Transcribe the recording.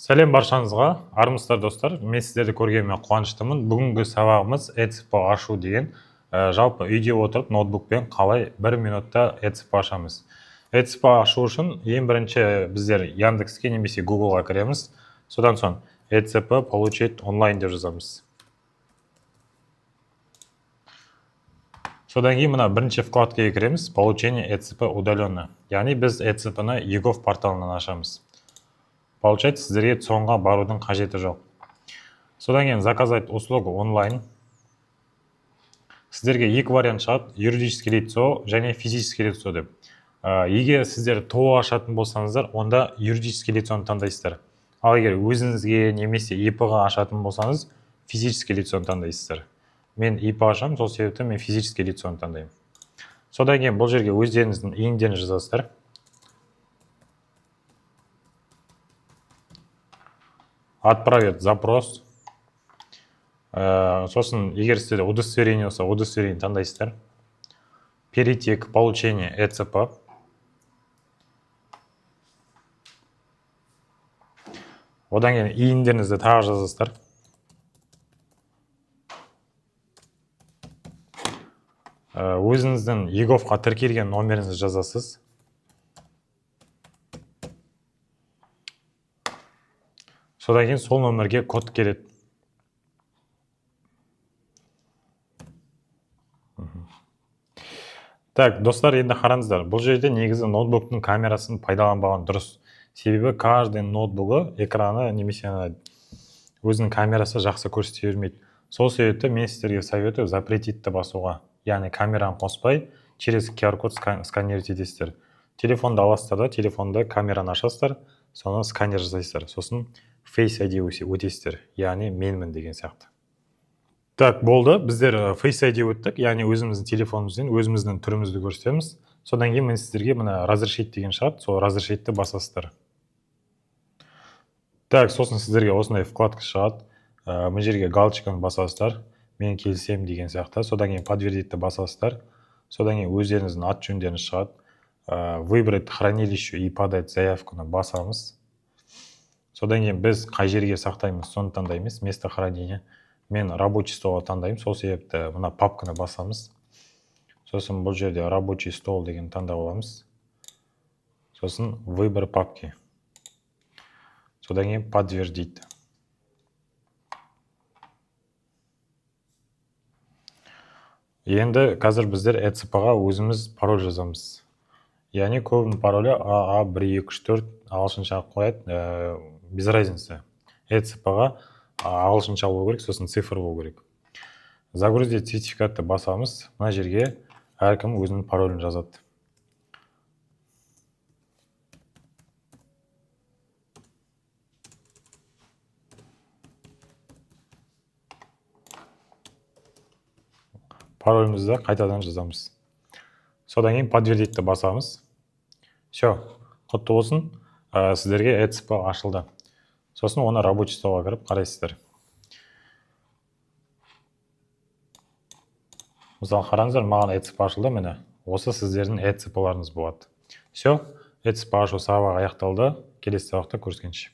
Сәлем баршаңызға, армысыздар достар. Мен сіздерді көргеніме қуаныштымын. Бүгінгі сабағымыз ETSP ашу деген. Жалпы үйде отырып ноутбукпен қалай 1 минутта ETSP ашамыз. ETSP ашу үшін ең бірінші біздер Яндекске немесе Googleға кіреміз. Содан соң ETSP получить онлайн деп жазамыз. Содан кейін мына бірінші вкладкаға кіреміз. Получение ETSP удаленно. Яғни біз ETSP-ны егов порталынан ашамыз. Получается, сіздерге соңға барудың қажеті жоқ. Содан кейін заказать услугу онлайн. Сіздерге екі вариант шығады, юридический лицо және физический лицо деп. Егер сіздер ТО ашатын болсаңыздар, онда юридический лицоны таңдайсыздар. Ал егер өзіңізге немесе ИП-ға ашатын болсаңыз, физический лицоны таңдайсыздар. Мен ИП ашам, сол себепті мен физический лицоны таңдаймын. Содан кейін бұл жерге өздеріңіздің иіндерін жазасыздар. Отправить запрос. Сосын, егер сізде удостоверение болса, удостоверение таңдайсыздар. Перейти к получению ETSP. Одан кейін иіндеріңізді тағы жазасыздар. Өзіңіздің ЕГОВқа тіркелген номеріңізді жазасыз. Содан кейін сол номерге код келеді. Так, достар, енді қараңыздар. Бұл жерде негізі ноутбуктың камерасын пайдаланбаған дұрыс. Себебі каждый ноутбугі экраны немесе өзінің камерасы жақсы көрсете бермейді. Сол себепті мен сіздерге советую запретитті басуға. Яғни камераны қоспай, через QR-код сканировать етесіздер. Телефонды аласыздар да, телефонды камераны ашасыздар, соны сканер жасайсыздар. Сосын Face ID өтесіздер, яғни менмін деген сияқты. Так, болды. Біздер Face ID өттік, яғни өзіміздің телефонымызбен өзіміздің түрімізді көрсетеміз. Содан кейін мен сіздерге мына разрешить деген шығады, сол разрешитті басасыздар. Так, сосын сіздерге осындай вкладка шығады. Бұл жерге галочканы басасыздар. Мен келісемін деген сияқты. Содан кейін подтвердитті басасыздар. Содан кейін өздеріңіздің ат жөндеріңіз шығады. Выбрать хранилище и подать заявканы басамыз. Содан кейін біз қай жерге сақтаймыз, соны таңдаймыз, место хранения. Мен рабочий столға таңдаймын, сол себепті мына папканы басамыз. Сосын бұл жерде рабочий стол деген таңдап аламыз. Сосын выбор папки. Содан кейін подтвердить. Енді қазір біздер ETSP-ға өзіміз пароль жазамыз. Яғни көбінің паролі AA124 ағылшынша қояды, без разницы. ETSP-ға ағылшынша болу керек, сосын цифр болу керек. Загрузить сертификатты басамыз. Мына жерге әркім өзінің паролін жазады. Паролімізді қайтадан жазамыз. Содан кейін подтвердитті басамыз. Все, құтты болсын. Сіздерге ETSP ашылды. Сосын оны рабочий столға кіріп қарайсыздар. Мысалы қараңыздар, маған ETSP ашылды, міне. Осы сіздердің ETSP-ларыңыз болады. Все, ETSP ашу сабағы аяқталды. Келесі сабақта көріскенше.